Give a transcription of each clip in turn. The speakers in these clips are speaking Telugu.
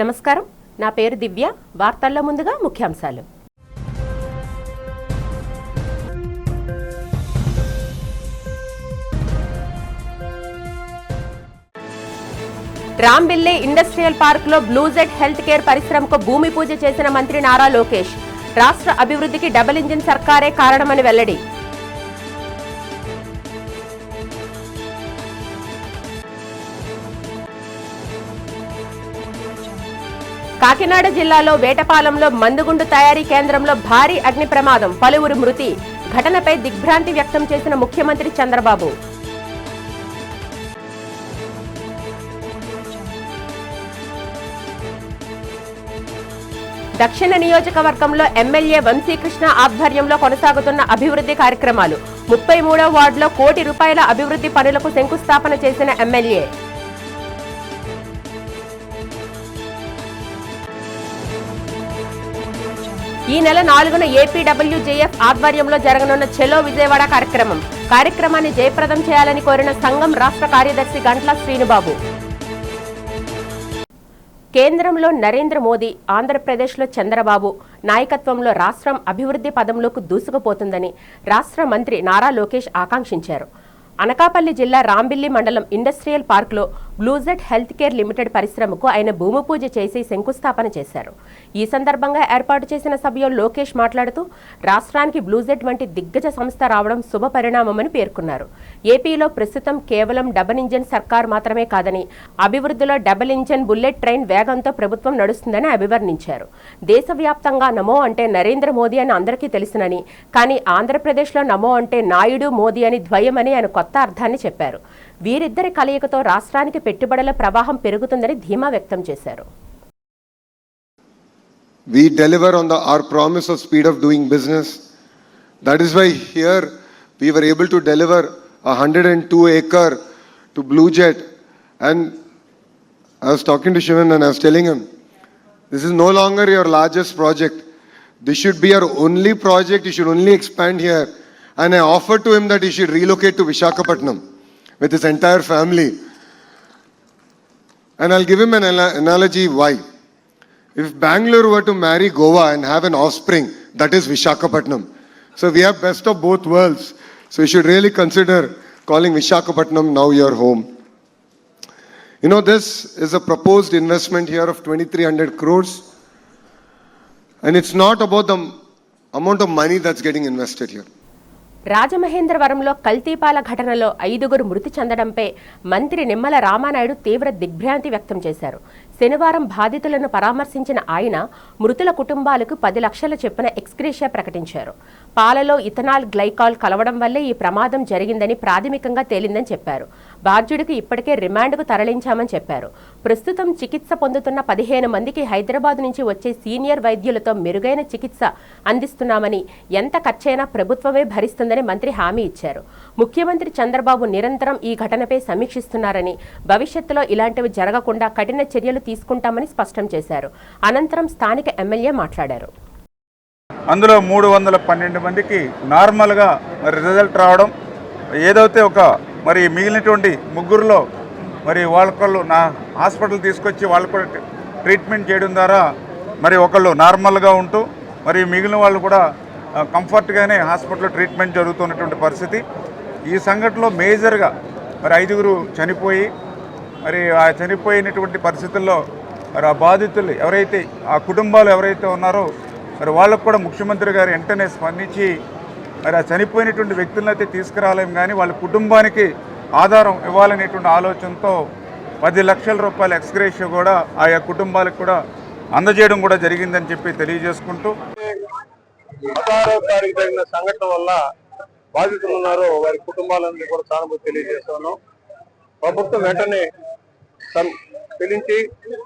నమస్కారం, నా పేరు దివ్య. వార్తల్లో ముందుగా ముఖ్యాంశాలు. రాంబిల్లే ఇండస్ట్రియల్ పార్క్ లో బ్లూజెట్ హెల్త్ కేర్ పరిశ్రమకు భూమి పూజ చేసిన మంత్రి నారా లోకేష్. రాష్ట్ర అభివృద్ధికి డబుల్ ఇంజిన్ సర్కారే కారణమని వెల్లడి. కాకినాడ జిల్లాలో వేటపాలెంలో మందుగుండు తయారీ కేంద్రంలో భారీ అగ్ని ప్రమాదం, పలువురు మృతి. ఘటనపై దిగ్భ్రాంతి వ్యక్తం చేసిన ముఖ్యమంత్రి చంద్రబాబు. దక్షిణ నియోజకవర్గంలో ఎమ్మెల్యే వంశీకృష్ణ ఆధ్వర్యంలో కొనసాగుతున్న అభివృద్ధి కార్యక్రమాలు. 33వ వార్డులో కోటి రూపాయల అభివృద్ధి పనులకు శంకుస్థాపన చేసిన ఎమ్మెల్యే. ఈ నెల 4న ఏపీడబ్ల్యూజేఎఫ్ ఆధ్వర్యంలో జరగనున్న చెలో విజయవాడ కార్యక్రమాన్ని జయప్రదం చేయాలని కోరిన సంఘం రాష్ట్ర కార్యదర్శి గంట్ల శ్రీనుబాబు. కేంద్రంలో నరేంద్ర మోదీ, ఆంధ్రప్రదేశ్లో చంద్రబాబు నాయకత్వంలో రాష్ట్రం అభివృద్ధి పదంలోకి దూసుకుపోతుందని రాష్ట్ర మంత్రి నారా లోకేష్ ఆకాంక్షించారు. అనకాపల్లి జిల్లా రాంబిల్లి మండలం ఇండస్ట్రియల్ పార్క్లో బ్లూజెట్ హెల్త్ కేర్ లిమిటెడ్ పరిశ్రమకు ఆయన భూమి పూజ చేసి శంకుస్థాపన చేశారు. ఈ సందర్భంగా ఏర్పాటు చేసిన సభలో లోకేష్ మాట్లాడుతూ రాష్ట్రానికి బ్లూజెట్ వంటి దిగ్గజ సంస్థ రావడం శుభ పరిణామమని పేర్కొన్నారు. ఏపీలో ప్రస్తుతం కేవలం డబుల్ ఇంజిన్ సర్కార్ మాత్రమే కాదని, అభివృద్ధిలో డబుల్ ఇంజిన్ బుల్లెట్ ట్రైన్ వేగంతో ప్రభుత్వం నడుస్తుందని అభివర్ణించారు. దేశవ్యాప్తంగా నమో అంటే నరేంద్ర మోదీ అని అందరికీ తెలుసునని, కానీ ఆంధ్రప్రదేశ్లో నమో అంటే నాయుడు మోదీ అని ద్వయమని ఆయన కొత్త అర్థాన్ని చెప్పారు. వీరిద్దరి కలయికతో రాష్ట్రానికి పెట్టుబడుల ప్రవాహం పెరుగుతుందని ధీమా వ్యక్తం చేశారు. We deliver on our promise of speed of doing business. That is why here we were able to deliver 102 acre to Blue Jet. And I was talking to Shivan and I was telling him, this is no longer your largest project. This should be your only project. You should only expand here. And I offered to him that he should relocate to Visakhapatnam with his entire family. And I'll give him an analogy why. If Bangalore were to marry Goa and have an offspring, that is Visakhapatnam. So we have best of both worlds. So you should really consider calling Visakhapatnam now your home. You know, this is a proposed investment here of 2,300 crores. And it's not about the amount of money that's getting invested here. రాజమహేంద్రవరంలో కల్తీపాల ఘటనలో 5గురు మృతి చెందడంపై మంత్రి నిమ్మల రామానాయుడు తీవ్ర దిగ్భ్రాంతి వ్యక్తం చేశారు. శనివారం బాధితులను పరామర్శించిన ఆయన మృతుల కుటుంబాలకు 10 లక్షల చొప్పున ఎక్స్గ్రేషియా ప్రకటించారు. పాలలో ఇథనాల్ గ్లైకాల్ కలవడం వల్లే ఈ ప్రమాదం జరిగిందని ప్రాథమికంగా తేలిందని చెప్పారు. బాధ్యుడికి ఇప్పటికే రిమాండ్కు తరలించామని చెప్పారు. ప్రస్తుతం చికిత్స పొందుతున్న 15 మందికి హైదరాబాద్ నుంచి వచ్చే సీనియర్ వైద్యులతో మెరుగైన చికిత్స అందిస్తున్నామని, ఎంత ఖర్చైనా ప్రభుత్వమే భరిస్తుందని మంత్రి హామీ ఇచ్చారు. ముఖ్యమంత్రి చంద్రబాబు నిరంతరం ఈ ఘటనపై సమీక్షిస్తున్నారని, భవిష్యత్తులో ఇలాంటివి జరగకుండా కఠిన చర్యలు తీసుకుంటామని స్పష్టం చేశారు. అనంతరం స్థానిక ఎమ్మెల్యే మాట్లాడారు. అందులో 312 మందికి నార్మల్గా రిజల్ట్ రావడం, ఏదైతే మరి మిగిలినటువంటి ముగ్గురులో మరి వాళ్ళకొళ్ళు నా హాస్పిటల్ తీసుకొచ్చి వాళ్ళకు కూడా ట్రీట్మెంట్ చేయడం ద్వారా మరి ఒకళ్ళు నార్మల్గా ఉంటూ మరి మిగిలిన వాళ్ళు కూడా కంఫర్ట్గానే హాస్పిటల్లో ట్రీట్మెంట్ జరుగుతున్నటువంటి పరిస్థితి. ఈ సంఘటనలో మేజర్గా మరి 5గురు చనిపోయి, మరి ఆ చనిపోయినటువంటి పరిస్థితుల్లో మరి ఆ బాధితులు ఎవరైతే, ఆ కుటుంబాలు ఎవరైతే ఉన్నారో మరి వాళ్ళకు కూడా ముఖ్యమంత్రి గారు వెంటనే స్పందించి మరి ఆ చనిపోయినటువంటి వ్యక్తులను అయితే తీసుకురాలేం, కానీ వాళ్ళ కుటుంబానికి ఆధారం ఇవ్వాలనేటువంటి ఆలోచనతో 10 లక్షల రూపాయల ఎక్స్గ్రేషియా కూడా ఆయా కుటుంబాలకు కూడా అందజేయడం కూడా జరిగిందని చెప్పి తెలియజేసుకుంటూ, 16వ తారీఖు జరిగిన సంఘటన వల్ల బాధితులు ఉన్నారో వారి కుటుంబాలందరికీ కూడా సానుభూతి తెలియజేస్తున్నాం. ప్రభుత్వం వెంటనే పిలిచి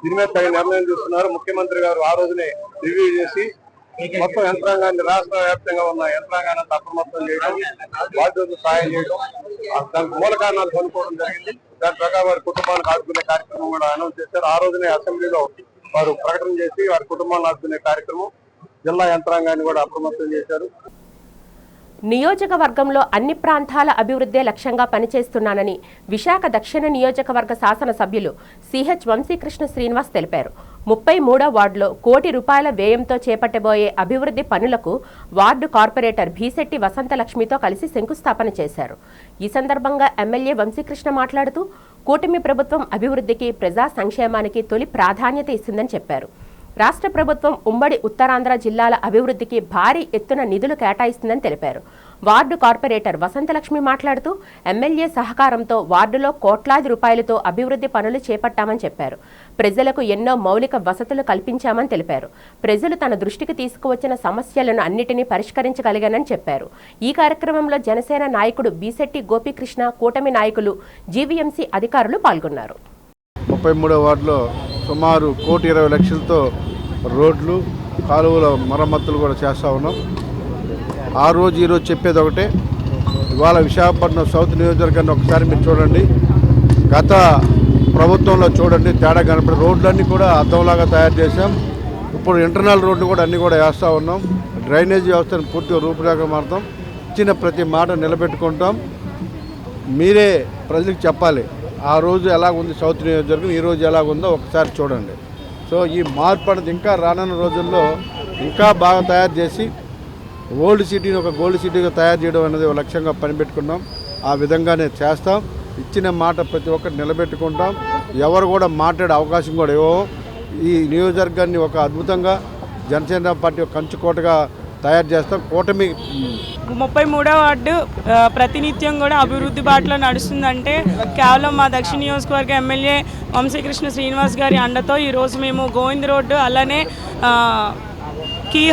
దీని మీద తగిన నిర్ణయం తీసుకున్నారు. ముఖ్యమంత్రి గారు ఆ రోజునే రివ్యూ చేసి మొత్తం యంత్రాంగాన్ని, రాష్ట్ర వ్యాప్తంగా ఉన్న యంత్రాంగాన్ని అప్రమత్తం చేయడం, బాధ్యతలు సాయం చేయడం, దానికి మూల కారణాలు కనుక్కోవడం జరిగింది. దాని ప్రకారం వారి కుటుంబాలను ఆదుకునే కార్యక్రమం కూడా అనౌన్స్ చేశారు. ఆ రోజునే అసెంబ్లీలో వారు ప్రకటన చేసి వారి కుటుంబాలను ఆదుకునే కార్యక్రమం జిల్లా యంత్రాంగాన్ని కూడా అప్రమత్తం చేశారు. నియోజకవర్గంలో అన్ని ప్రాంతాల అభివృద్ధే లక్ష్యంగా పనిచేస్తున్నానని విశాఖ దక్షిణ నియోజకవర్గ శాసనసభ్యులు సిహెచ్ వంశీకృష్ణ శ్రీనివాస్ తెలిపారు. 33వ వార్డులో ₹1 కోటి వ్యయంతో చేపట్టబోయే అభివృద్ధి పనులకు వార్డు కార్పొరేటర్ భీశెట్టి వసంతలక్ష్మితో కలిసి శంకుస్థాపన చేశారు. ఈ సందర్భంగా ఎమ్మెల్యే వంశీకృష్ణ మాట్లాడుతూ కూటమి ప్రభుత్వం అభివృద్ధికి, ప్రజా సంక్షేమానికి తొలి ప్రాధాన్యత ఇస్తుందని చెప్పారు. రాష్ట్ర ప్రభుత్వం ఉమ్మడి ఉత్తరాంధ్ర జిల్లాల అభివృద్ధికి భారీ ఎత్తున నిధులు కేటాయిస్తుందని తెలిపారు. వార్డు కార్పొరేటర్ వసంతలక్ష్మి మాట్లాడుతూ ఎమ్మెల్యే సహకారంతో వార్డులో కోట్లాది రూపాయలతో అభివృద్ధి పనులు చేపట్టామని చెప్పారు. ప్రజలకు ఎన్నో మౌలిక వసతులు కల్పించామని తెలిపారు. ప్రజలు తన దృష్టికి తీసుకువచ్చిన సమస్యలను అన్నిటినీ పరిష్కరించగలిగానని చెప్పారు. ఈ కార్యక్రమంలో జనసేన నాయకుడు బీశెట్టి గోపీకృష్ణ, కూటమి నాయకులు, జీవీఎంసీ అధికారులు పాల్గొన్నారు. 33వ వార్డులో సుమారు ₹1,20,00,000తో రోడ్లు, కాలువల మరమ్మతులు కూడా చేస్తూ ఉన్నాం. ఈరోజు చెప్పేది ఒకటే, ఇవాళ విశాఖపట్నం సౌత్ నియోజకవర్గాన్ని ఒకసారి మీరు చూడండి. గత ప్రభుత్వంలో చూడండి తేడా కనపడే రోడ్లన్నీ కూడా అద్దంలాగా తయారు చేసాం. ఇప్పుడు ఇంటర్నల్ రోడ్లు కూడా అన్నీ కూడా వేస్తూ ఉన్నాం. డ్రైనేజీ వ్యవస్థను పూర్తిగా రూపురేఖ మారుతాం. ఇచ్చిన ప్రతి మాట నిలబెట్టుకుంటాం. మీరే ప్రజలకు చెప్పాలి ఆ రోజు ఎలాగుంది సౌత్ నియోజకవర్గం, ఈరోజు ఎలాగుందో ఒకసారి చూడండి. సో ఈ మార్పు అనేది ఇంకా రానున్న రోజుల్లో ఇంకా బాగా తయారు చేసి ఓల్డ్ సిటీని ఒక గోల్డ్ సిటీగా తయారు చేయడం అనేది ఒక లక్ష్యంగా పనిపెట్టుకున్నాం. ఆ విధంగానే చేస్తాం. ఇచ్చిన మాట ప్రతి ఒక్కటి నిలబెట్టుకుంటాం. ఎవరు కూడా మాట్లాడే అవకాశం కూడా ఈ నియోజకవర్గాన్ని ఒక అద్భుతంగా జనసేన పార్టీ కంచుకోటగా తయారు చేస్తాం. కూటమి 33వ వార్డు ప్రతినిత్యం కూడా అభివృద్ధి బాటలో నడుస్తుందంటే కేవలం మా దక్షిణ నియోజకవర్గ ఎమ్మెల్యే వంశీకృష్ణ శ్రీనివాస్ గారి అండతో ఈరోజు మేము గోవింద్ రోడ్డు, అలానే key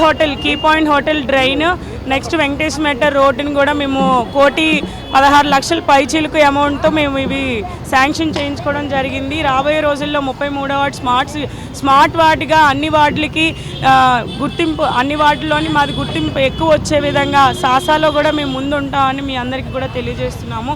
point hotel drain, next Venkatesh మెటర్ రోడ్డుని కూడా మేము ₹1,16,00,000 పైచీలకు అమౌంట్తో మేము ఇవి శాంక్షన్ చేయించుకోవడం జరిగింది. రాబోయే రోజుల్లో 33వ వార్డు స్మార్ట్ వార్డుగా అన్ని వార్డులకి గుర్తింపు, అన్ని వార్డుల్లోని మాది గుర్తింపు ఎక్కువ వచ్చే విధంగా సాసాలో కూడా మేము ముందుంటామని మీ అందరికీ కూడా తెలియజేస్తున్నాము.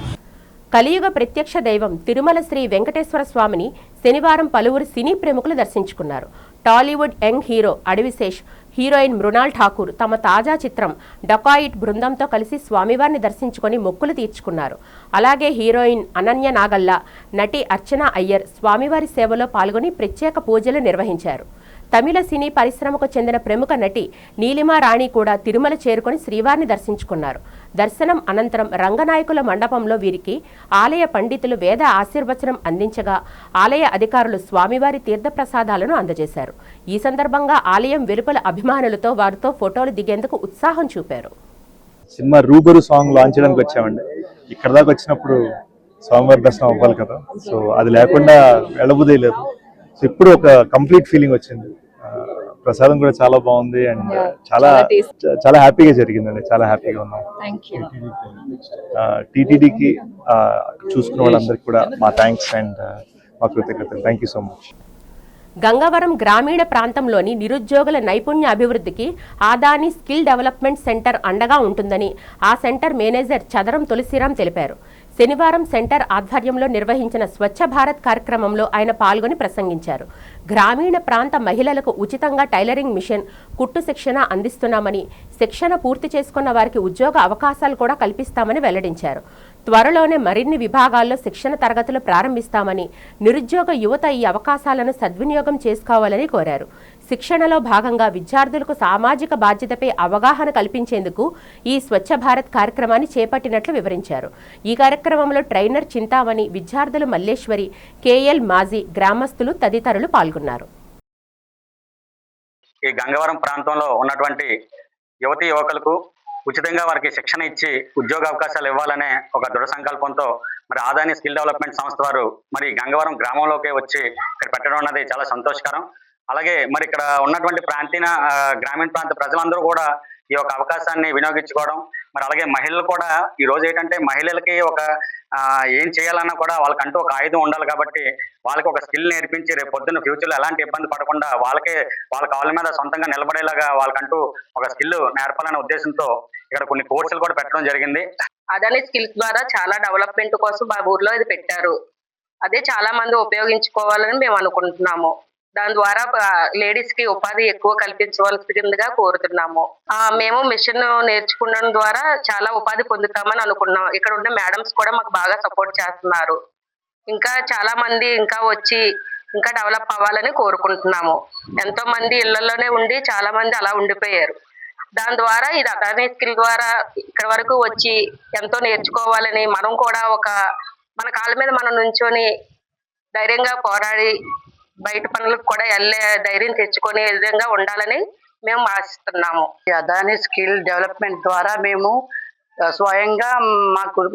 కలియుగ ప్రత్యక్ష దైవం తిరుమల శ్రీ వెంకటేశ్వర స్వామిని శనివారం పలువురు సినీ ప్రముఖులు దర్శించుకున్నారు. Tollywood young hero Adivi Sesh, heroine Mrunal Thakur తమ తాజా చిత్రం డకాయిట్ బృందంతో కలిసి స్వామివారిని దర్శించుకొని మొక్కులు తీర్చుకున్నారు. అలాగే హీరోయిన్ అనన్య నాగల్లా, నటి అర్చన అయ్యర్ స్వామివారి సేవలో పాల్గొని ప్రత్యేక పూజలు నిర్వహించారు. తమిళ సినీ పరిశ్రమకు చెందిన ప్రముఖ నటి నీలిమా రాణి కూడా తిరుమల చేరుకొని శ్రీవారిని దర్శించుకున్నారు. దర్శనం అనంతరం రంగనాయకుల మండపంలో వీరికి ఆలయ పండితులు వేద ఆశీర్వచనం అందించగా ఆలయ అధికారులు స్వామివారి తీర్థప్రసాదాలను అందజేశారు. ఈ సందర్భంగా ఆలయం వెలుపల అభిమానులతో వారితో ఫోటోలు దిగేందుకు ఉత్సాహం చూపారు. సినిమా రూబరు సాంగ్ లాంచ్ చేయడానికి వచ్చామండి. ఇక్కడ దాకా వచ్చినప్పుడు స్వామివారి దర్శనం అవ్వాలి కదా, సో అది లేకుండా వెళ్ళబుదే లేదు. సో ఇప్పుడు ఒక కంప్లీట్ ఫీలింగ్ వచ్చింది. ప్రసాదం కూడా చాలా బాగుంది అండ్ చాలా హ్యాపీగా జరిగిందండి. చాలా హ్యాపీగా ఉన్నాం. టీటీడీకి చూసుకున్న వాళ్ళందరికీ కూడా మా థ్యాంక్స్ అండ్ మా కృతజ్ఞతలు. Thank you so much. Gangavaram గ్రామీణ ప్రాంతంలోని నిరుద్యోగుల నైపుణ్య అభివృద్ధికి ఆదాని స్కిల్ డెవలప్మెంట్ సెంటర్ అండగా ఉంటుందని ఆ సెంటర్ మేనేజర్ చదరం తులసిరాం తెలిపారు. శనివారం సెంటర్ ఆధ్వర్యంలో నిర్వహించిన స్వచ్ఛ భారత్ కార్యక్రమంలో ఆయన పాల్గొని ప్రసంగించారు. గ్రామీణ ప్రాంత మహిళలకు ఉచితంగా టైలరింగ్ మిషన్, కుట్టు శిక్షణ అందిస్తున్నామని, శిక్షణ పూర్తి చేసుకున్న వారికి ఉద్యోగ అవకాశాలు కూడా కల్పిస్తామని వెల్లడించారు. త్వరలోనే మరిన్ని విభాగాల్లో శిక్షణ తరగతులు ప్రారంభిస్తామని, నిరుద్యోగ యువత ఈ అవకాశాలను సద్వినియోగం చేసుకోవాలని కోరారు. శిక్షణలో భాగంగా విద్యార్థులకు సామాజిక బాధ్యతపై అవగాహన కల్పించేందుకు ఈ స్వచ్ఛ భారత్ కార్యక్రమాన్ని చేపట్టినట్లు వివరించారు. ఈ కార్యక్రమంలో ట్రైనర్ చింతామణి, విద్యార్థులు మల్లేశ్వరి, కేఎల్ మాజీ, గ్రామస్తులు తదితరులు పాల్గొన్నారు. ఈ గంగవరం ప్రాంతంలో ఉన్నటువంటి యువతీ యువకులకు ఉచితంగా వారికి శిక్షణ ఇచ్చి ఉద్యోగ అవకాశాలు ఇవ్వాలనే ఒక దృఢ సంకల్పంతో మరి ఆదాని స్కిల్ డెవలప్మెంట్ సంస్థ వారు మరి గంగవరం గ్రామంలోకి వచ్చి ఇక్కడ పెట్టడం అన్నది చాలా సంతోషకరం. అలాగే మరి ఇక్కడ ఉన్నటువంటి గ్రామీణ ప్రాంత ప్రజలందరూ కూడా ఈ యొక్క అవకాశాన్ని వినియోగించుకోవడం, మరి అలాగే మహిళలు కూడా ఈ రోజు ఏంటంటే మహిళలకి ఒక ఏం చేయాలన్నా కూడా వాళ్ళకంటూ ఒక ఆయుధం ఉండాలి కాబట్టి వాళ్ళకి ఒక స్కిల్ నేర్పించి రేపు పొద్దున్న ఫ్యూచర్లో ఎలాంటి ఇబ్బంది పడకుండా వాళ్ళ కాళ్ళ మీద సొంతంగా నిలబడేలాగా వాళ్ళకంటూ ఒక స్కిల్ నేర్పాలనే ఉద్దేశంతో ఇక్కడ కొన్ని కోర్సులు కూడా పెట్టడం జరిగింది. అదాని స్కిల్స్ ద్వారా చాలా డెవలప్మెంట్ కోసం మా ఊర్లో ఇది పెట్టారు. అదే చాలా మంది ఉపయోగించుకోవాలని మేము అనుకుంటున్నాము. దాని ద్వారా లేడీస్ కి ఉపాధి ఎక్కువ కల్పించవలసిందిగా కోరుతున్నాము. మేము మిషన్ నేర్చుకోవడం ద్వారా చాలా ఉపాధి పొందుతామని అనుకున్నాం. ఇక్కడ ఉన్న మేడమ్స్ కూడా మాకు బాగా సపోర్ట్ చేస్తున్నారు. ఇంకా చాలా మంది ఇంకా వచ్చి ఇంకా డెవలప్ అవ్వాలని కోరుకుంటున్నాము. ఎంతో మంది ఇళ్లలోనే ఉండి చాలా మంది అలా ఉండిపోయారు. దాని ద్వారా ఇది అదానీ స్కిల్ ద్వారా ఇక్కడ వరకు వచ్చి ఎంతో నేర్చుకోవాలని, మనం కూడా మన కాళ్ళ మీద మనం నుంచొని ధైర్యంగా పోరాడి బయట పనులకు కూడా వెళ్ళే ధైర్యం తెచ్చుకునే విధంగా ఉండాలని మేము ఆశిస్తున్నాము. అదానీ స్కిల్ డెవలప్మెంట్ ద్వారా మేము స్వయంగా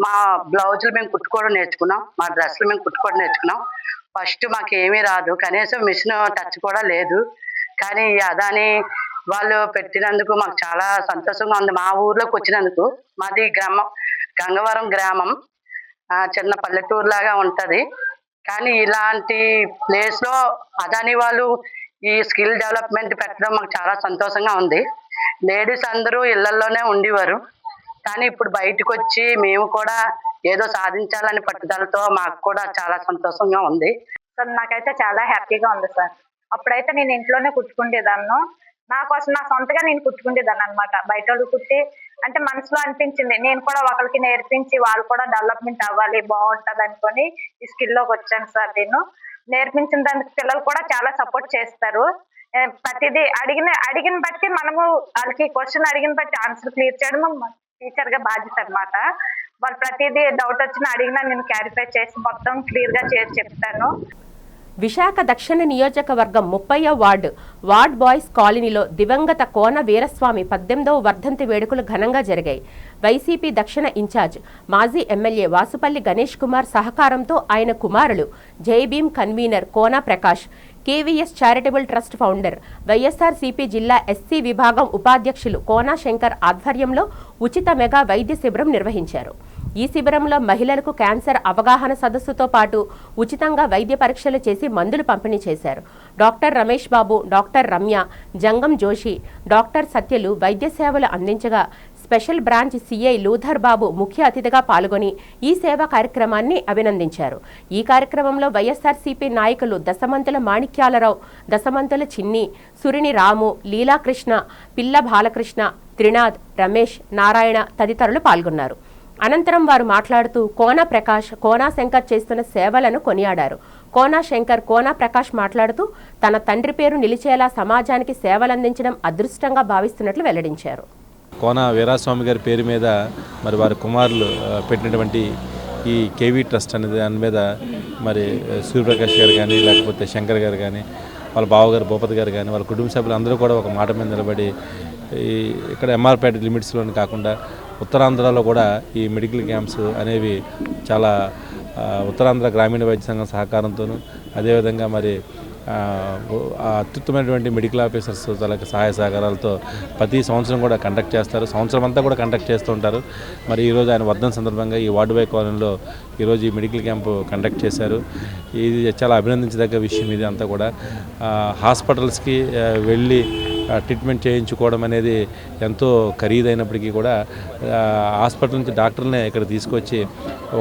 మా బ్లౌజులు మేము కుట్టుకోవడం నేర్చుకున్నాం, మా డ్రెస్సులు మేము కుట్టుకోవడం నేర్చుకున్నాం. ఫస్ట్ మాకు ఏమీ రాదు, కనీసం మిషన్ టచ్ కూడా లేదు. కానీ ఈ అదానీ వాళ్ళు పెట్టినందుకు మాకు చాలా సంతోషంగా ఉంది. మా ఊర్లోకి వచ్చినందుకు. మాది గంగవరం గ్రామం, చిన్న పల్లెటూరు లాగా ఉంటది. కానీ ఇలాంటి ప్లేస్ లో అదానీ వాళ్ళు ఈ స్కిల్ డెవలప్మెంట్ పెట్టడం మాకు చాలా సంతోషంగా ఉంది. లేడీస్ అందరూ ఇళ్లలోనే ఉండేవారు, కానీ ఇప్పుడు బయటకు వచ్చి మేము కూడా ఏదో సాధించాలని పట్టుదలతో మాకు కూడా చాలా సంతోషంగా ఉంది. సార్ నాకైతే చాలా హ్యాపీగా ఉంది సార్. అప్పుడైతే నేను ఇంట్లోనే కుట్టుకుండేదాన్ని, నా కోసం నా సొంతగా నేను కుట్టుకుండేదాన్ని అనమాట. బయట వాళ్ళు కుట్టి అంటే మనసులో అనిపించింది నేను కూడా ఒకరికి నేర్పించి వాళ్ళు కూడా డెవలప్మెంట్ అవ్వాలి, బాగుంటది అనుకొని ఈ స్కిల్లోకి వచ్చాను సార్. నేను నేర్పించిన దానికి పిల్లలు కూడా చాలా సపోర్ట్ చేస్తారు. ప్రతిదీ అడిగిన బట్టి మనము వాళ్ళకి క్వశ్చన్ అడిగిన బట్టి ఆన్సర్ క్లియర్ చేయడం టీచర్ గా బాధ్యత అనమాట. వాళ్ళు ప్రతిదీ డౌట్ వచ్చినా అడిగినా నేను క్లారిఫై చేసి మొత్తం క్లియర్ గా చేసి చెప్తాను. విశాఖ దక్షిణ నియోజకవర్గం 30వ వార్డ్ బాయ్స్ కాలనీలో దివంగత కోన వీరస్వామి 18వ వర్ధంతి వేడుకలు ఘనంగా జరిగాయి. వైసీపీ దక్షిణ ఇన్ఛార్జ్ మాజీ ఎమ్మెల్యే వాసుపల్లి గణేష్ కుమార్ సహకారంతో ఆయన కుమారులు Jai Bhim convener Kona Prakash, KVS charitable trust founder, YSRCP జిల్లా ఎస్సీ విభాగం ఉపాధ్యక్షులు కోనా శంకర్ ఆధ్వర్యంలో ఉచిత మెగా వైద్య శిబిరం నిర్వహించారు. ఈ శిబిరంలో మహిళలకు క్యాన్సర్ అవగాహన సదస్సుతో పాటు ఉచితంగా వైద్య పరీక్షలు చేసి మందులు పంపిణీ చేశారు. డాక్టర్ రమేష్ బాబు, డాక్టర్ రమ్య, జంగం జోషి, డాక్టర్ సత్యలు వైద్య సేవలు అందించగా స్పెషల్ బ్రాంచ్ సిఐ లూథర్ బాబు ముఖ్య అతిథిగా పాల్గొని ఈ సేవా కార్యక్రమాన్ని అభినందించారు. ఈ కార్యక్రమంలో వైఎస్ఆర్సీపీ నాయకులు దశమంతుల మాణిక్యాలరావు, దశమంతుల చిన్ని, సురిని రాము, లీలాకృష్ణ, పిల్ల బాలకృష్ణ, త్రినాథ్, రమేష్, నారాయణ తదితరులు పాల్గొన్నారు. అనంతరం వారు మాట్లాడుతూ కోనా ప్రకాష్, కోనా శంకర్ చేస్తున్న సేవలను కొనియాడారు. కోనా శంకర్, కోనా ప్రకాష్ మాట్లాడుతూ తన తండ్రి పేరు నిలిచేలా సమాజానికి సేవలందించడం అదృష్టంగా భావిస్తున్నట్లు వెల్లడించారు. కోన వీరాస్వామి గారి పేరు మీద మరి వారి కుమారులు పెట్టినటువంటి ఈ కేవీ ట్రస్ట్ అనేది దాని మీద మరి సూర్యప్రకాష్ గారు కానీ, లేకపోతే శంకర్ గారు కానీ, వాళ్ళ బావగారు భూపతి గారు కానీ, వాళ్ళ కుటుంబ సభ్యులు అందరూ కూడా ఒక మాట మీద నిలబడి ఇక్కడ ఎంఆర్పేట లిమిట్స్లోని కాకుండా ఉత్తరాంధ్రలో కూడా ఈ మెడికల్ క్యాంప్స్ అనేవి చాలా ఉత్తరాంధ్ర గ్రామీణ వైద్య సంఘం సహకారంతోనూ, అదేవిధంగా మరి అత్యుత్తమైనటువంటి మెడికల్ ఆఫీసర్స్ వాళ్ళకి సహాయ సహకారాలతో ప్రతి సంవత్సరం కూడా కండక్ట్ చేస్తారు. సంవత్సరం అంతా కూడా కండక్ట్ చేస్తూ ఉంటారు. మరి ఈరోజు ఆయన వర్ధన్ సందర్భంగా ఈ వార్డు బాయ్ కాలనీలో ఈరోజు ఈ మెడికల్ క్యాంపు కండక్ట్ చేశారు. ఇది చాలా అభినందించదగ్గ విషయం. ఇది అంతా కూడా హాస్పిటల్స్కి వెళ్ళి ట్రీట్మెంట్ చేయించుకోవడం అనేది ఎంతో ఖరీదైనప్పటికీ కూడా హాస్పిటల్ నుంచి డాక్టర్నే ఇక్కడ తీసుకొచ్చి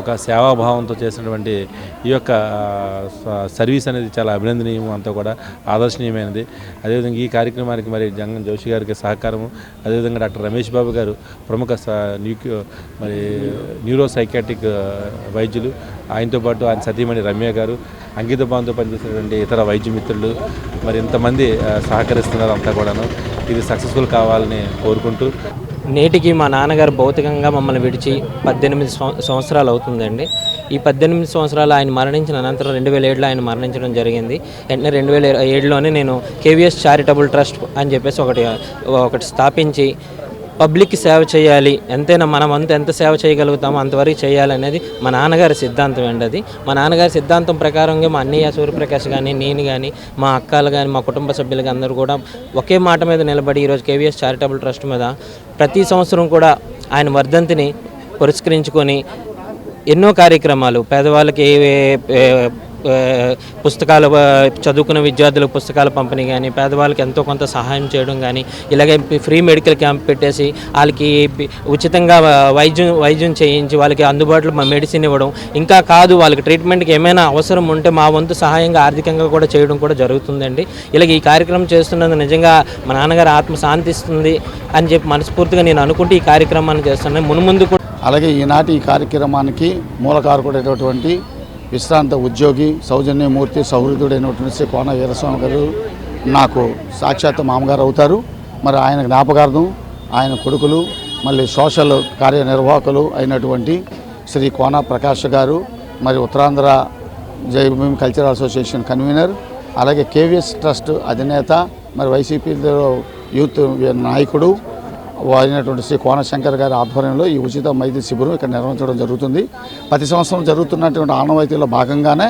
ఒక సేవాభావంతో చేసినటువంటి ఈ యొక్క సర్వీస్ అనేది చాలా అభినందనీయం, అంతా కూడా ఆదర్శనీయమైనది. అదేవిధంగా ఈ కార్యక్రమానికి మరి జంగం జోషి గారికి సహకారము, అదేవిధంగా డాక్టర్ రమేష్ బాబు గారు ప్రముఖ మరి న్యూరో సైకాట్రిక్ వైద్యులు, ఆయనతో పాటు ఆయన సతీమణి రమ్య గారు, అంకిత భావంతో పనిచేసినటువంటి ఇతర వైద్య మిత్రులు మరి ఇంతమంది సహకరిస్తున్నారు. అంతా కూడాను ఇది సక్సెస్ఫుల్ కావాలని కోరుకుంటూ, నేటికి మా నాన్నగారు భౌతికంగా మమ్మల్ని విడిచి 18 సంవత్సరాలు అవుతుందండి. ఈ 18 సంవత్సరాలు ఆయన మరణించిన అనంతరం 2007లో ఆయన మరణించడం జరిగింది. వెంటనే 2007లోనే నేను కేవీఎస్ చారిటబుల్ ట్రస్ట్ అని చెప్పేసి ఒకటి స్థాపించి పబ్లిక్కి సేవ చేయాలి, ఎంతైనా మనం ఎంత సేవ చేయగలుగుతామో అంతవరకు చేయాలనేది మా నాన్నగారి సిద్ధాంతం అండి. అది మా నాన్నగారి సిద్ధాంతం ప్రకారంగా మా అన్నయ్య సూర్యప్రకాష్ కానీ, నేను కానీ, మా అక్కలు కానీ, మా కుటుంబ సభ్యులు అందరూ కూడా ఒకే మాట మీద నిలబడి ఈరోజు కేవీఎస్ చారిటబుల్ ట్రస్ట్ మీద ప్రతి సంవత్సరం కూడా ఆయన వర్ధంతిని పురస్కరించుకొని ఎన్నో కార్యక్రమాలు, పేదవాళ్ళకి పుస్తకాలు చదువుకున్న విద్యార్థులకు పుస్తకాల పంపిణీ కానీ, పేదవాళ్ళకి ఎంతో కొంత సహాయం చేయడం కానీ, ఇలాగే ఫ్రీ మెడికల్ క్యాంప్ పెట్టేసి వాళ్ళకి ఉచితంగా వైద్యం చేయించి వాళ్ళకి అందుబాటులో మెడిసిన్ ఇవ్వడం, ఇంకా కాదు వాళ్ళకి ట్రీట్మెంట్కి ఏమైనా అవసరం ఉంటే మా వంతు సహాయంగా ఆర్థికంగా కూడా చేయడం కూడా జరుగుతుందండి. ఇలాగ ఈ కార్యక్రమం చేస్తున్నందుకు నిజంగా మా నాన్నగారు ఆత్మ శాంతిస్తుంది అని చెప్పి మనస్ఫూర్తిగా నేను అనుకుంటూ ఈ కార్యక్రమాన్ని చేస్తున్నాను. మున్ముందు కూడా అలాగే ఈనాటి ఈ కార్యక్రమానికి మూలకారకుడైనటువంటి విశ్రాంత ఉద్యోగి సౌజన్యమూర్తి సౌహృదుడైనటువంటి శ్రీ కోన వీరస్వామి గారు నాకు సాక్షాత్ మామగారు అవుతారు. మరి ఆయన జ్ఞాపకార్థం ఆయన కొడుకులు మళ్ళీ సోషల్ కార్యనిర్వాహకులు అయినటువంటి శ్రీ కోన ప్రకాష్ గారు, మరి ఉత్తరాంధ్ర జైభూమి కల్చరల్ అసోసియేషన్ కన్వీనర్, అలాగే కేవీఎస్ ట్రస్ట్ అధినేత, మరి వైసీపీలో యూత్ నాయకుడు అయినటువంటి శ్రీ కోనశంకర్ గారి ఆధ్వర్యంలో ఈ ఉచిత వైద్య శిబిరం ఇక్కడ నిర్వహించడం జరుగుతుంది. ప్రతి సంవత్సరం జరుగుతున్నటువంటి ఆనవాయితీలో భాగంగానే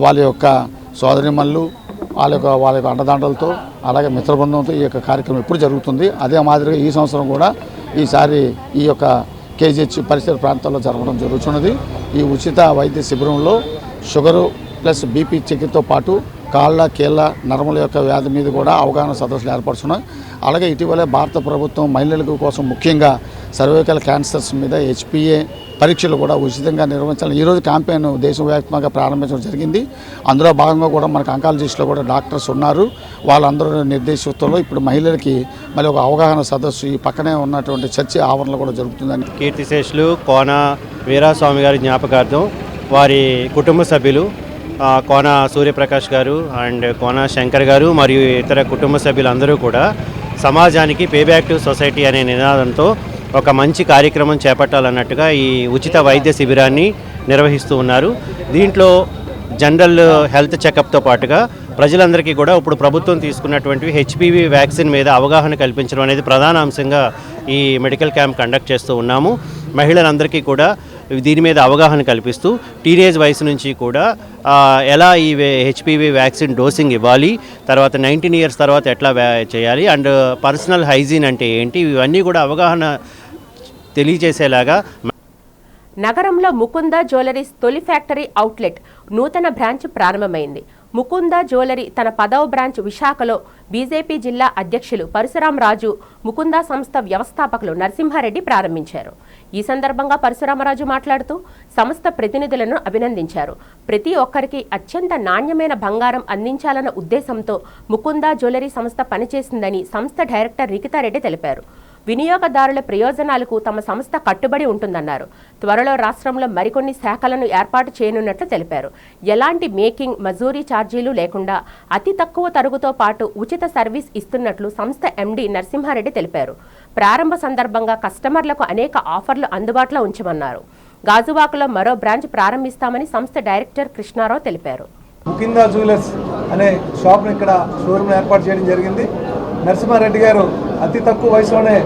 వాళ్ళ యొక్క సోదరిమల్లు వాళ్ళ యొక్క అండదండలతో అలాగే మిత్రబృందంతో ఈ యొక్క కార్యక్రమం ఎప్పుడు జరుగుతుంది. అదే మాదిరిగా ఈ సంవత్సరం కూడా ఈసారి ఈ యొక్క కేజీహెచ్ పరిసర ప్రాంతాల్లో జరగడం జరుగుతున్నది. ఈ ఉచిత వైద్య శిబిరంలో షుగరు ప్లస్ బీపీ చికిత్సతో పాటు కాళ్ళ కీళ్ళ నరముల యొక్క వ్యాధి మీద కూడా అవగాహన సదస్సులు ఏర్పరుస్తున్నాయి. అలాగే ఇటీవలే భారత ప్రభుత్వం మహిళల కోసం ముఖ్యంగా సర్వైకల్ క్యాన్సర్స్ మీద HPA పరీక్షలు కూడా ఉచితంగా నిర్వహించాలని ఈరోజు క్యాంపెయిన్ దేశవ్యాప్తంగా ప్రారంభించడం జరిగింది. అందులో భాగంగా కూడా మనకు అంకాలజిస్టులో కూడా డాక్టర్స్ ఉన్నారు. వాళ్ళందరూ నిర్దేశిస్తుల్లో ఇప్పుడు మహిళలకి మళ్ళీ ఒక అవగాహన సదస్సు ఈ పక్కనే ఉన్నటువంటి చర్చ ఆవరణలో కూడా జరుగుతుందని కీర్తిశేషులు కోన వీరాస్వామి గారి జ్ఞాపకార్థం వారి కుటుంబ సభ్యులు కోన సూర్యప్రకాష్ గారు అండ్ కోన శంకర్ గారు మరియు ఇతర కుటుంబ సభ్యులందరూ కూడా సమాజానికి పేబ్యాక్ టు సొసైటీ అనే నినాదంతో ఒక మంచి కార్యక్రమం చేపట్టాలన్నట్టుగా ఈ ఉచిత వైద్య శిబిరాన్ని నిర్వహిస్తూ ఉన్నారు. దీంట్లో జనరల్ హెల్త్ చెకప్తో పాటుగా ప్రజలందరికీ కూడా ఇప్పుడు ప్రభుత్వం తీసుకున్నటువంటి HPV వ్యాక్సిన్ మీద అవగాహన కల్పించడం అనేది ప్రధాన అంశంగా ఈ మెడికల్ క్యాంప్ కండక్ట్ చేస్తూ ఉన్నాము. మహిళలందరికీ కూడా దీని మీద అవగాహన కల్పిస్తూ టీనేజ్ వయసు నుంచి కూడా ఎలా ఈ HPV వ్యాక్సిన్ డోసింగ్ ఇవ్వాలి, తర్వాత 19 ఇయర్స్ తర్వాత ఎట్లా చేయాలి అండ్ పర్సనల్ హైజీన్ అంటే ఏంటి, ఇవన్నీ కూడా అవగాహన తెలియజేసేలాగా నగరంలో ముకుంద జ్యువెలరీస్ తొలి ఫ్యాక్టరీ అవుట్లెట్ నూతన బ్రాంచ్ ప్రారంభమైంది. ముకుంద జ్యువెలరీ తన 10వ బ్రాంచ్ విశాఖలో బీజేపీ జిల్లా అధ్యక్షులు పరశురాం రాజు, ముకుంద సంస్థ వ్యవస్థాపకులు నరసింహారెడ్డి ప్రారంభించారు. ఈ సందర్భంగా పరశురామరాజు మాట్లాడుతూ సంస్థ ప్రతినిధులను అభినందించారు. ప్రతి ఒక్కరికి అత్యంత నాణ్యమైన బంగారం అందించాలన్న ఉద్దేశంతో ముకుంద జ్యువెలరీ సంస్థ పనిచేసిందని సంస్థ డైరెక్టర్ రికితారెడ్డి తెలిపారు. వినియోగదారుల ప్రయోజనాలకు తమ సంస్థ కట్టుబడి ఉంటుందన్నారు. త్వరలో రాష్ట్రంలో మరికొన్ని శాఖలను ఏర్పాటు చేయనున్నట్లు తెలిపారు. ఎలాంటి మేకింగ్, మజూరీ ఛార్జీలు లేకుండా అతి తక్కువ తరుగుతో పాటు ఉచిత సర్వీస్ ఇస్తున్నట్లు సంస్థ MD నరసింహారెడ్డి తెలిపారు. ప్రారంభ సందర్భంగా కస్టమర్లకు అనేక ఆఫర్లు అందుబాటులో ఉంచమన్నారు. గాజువాకలో మరో బ్రాంచ్ ప్రారంభిస్తామని సంస్థ డైరెక్టర్ కృష్ణారావు తెలిపారు. ముకుంద జ్యువెలర్స్ అనే షాప్ను ఇక్కడ షోరూమ్ ఏర్పాటు చేయడం జరిగింది. నరసింహారెడ్డి గారు అతి తక్కువ వయసులోనే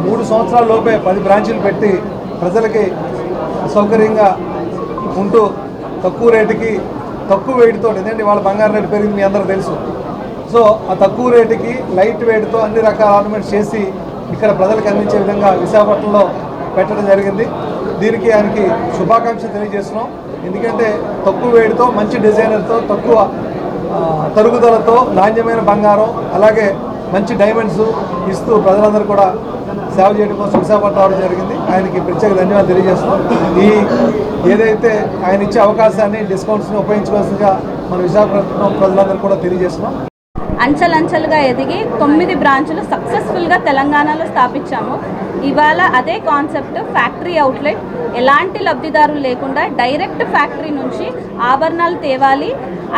3 సంవత్సరాల లోపే 10 బ్రాంచీలు పెట్టి ప్రజలకి సౌకర్యంగా ఉంటూ తక్కువ రేటుకి తక్కువ వెయిట్తో, ఎందుకంటే వాళ్ళ బంగారం రేటు పెరిగింది మీ అందరూ తెలుసు. సో ఆ తక్కువ రేటుకి లైట్ వెయిట్తో అన్ని రకాల ఆర్నమెంట్స్ చేసి ఇక్కడ ప్రజలకు అందించే విధంగా విశాఖపట్నంలో పెట్టడం జరిగింది. దీనికి ఆయనకి శుభాకాంక్షలు తెలియజేస్తున్నాం. ఎందుకంటే తక్కువ వేడితో మంచి డిజైనర్తో తక్కువ తరుగుదలతో నాణ్యమైన బంగారం అలాగే మంచి డైమండ్స్ ఇస్తూ ప్రజలందరూ కూడా సేవ చేయడం కోసం విశాఖపట్నం రావడం జరిగింది. ఆయనకి ప్రత్యేక ధన్యవాదాలు తెలియజేస్తున్నాం. ఏదైతే ఆయన ఇచ్చే అవకాశాన్ని డిస్కౌంట్స్ని ఉపయోగించుకోవాల్సిందిగా మన విశాఖపట్నం ప్రజలందరూ కూడా తెలియజేస్తున్నాం. అంచెలంచెలుగా ఎదిగి 9 బ్రాంచులు సక్సెస్ఫుల్గా తెలంగాణలో స్థాపించాము. ఇవాళ అదే కాన్సెప్ట్ ఫ్యాక్టరీ అవుట్లెట్, ఎలాంటి లబ్ధిదారులు లేకుండా డైరెక్ట్ ఫ్యాక్టరీ నుంచి ఆభరణాలు తేవాలి.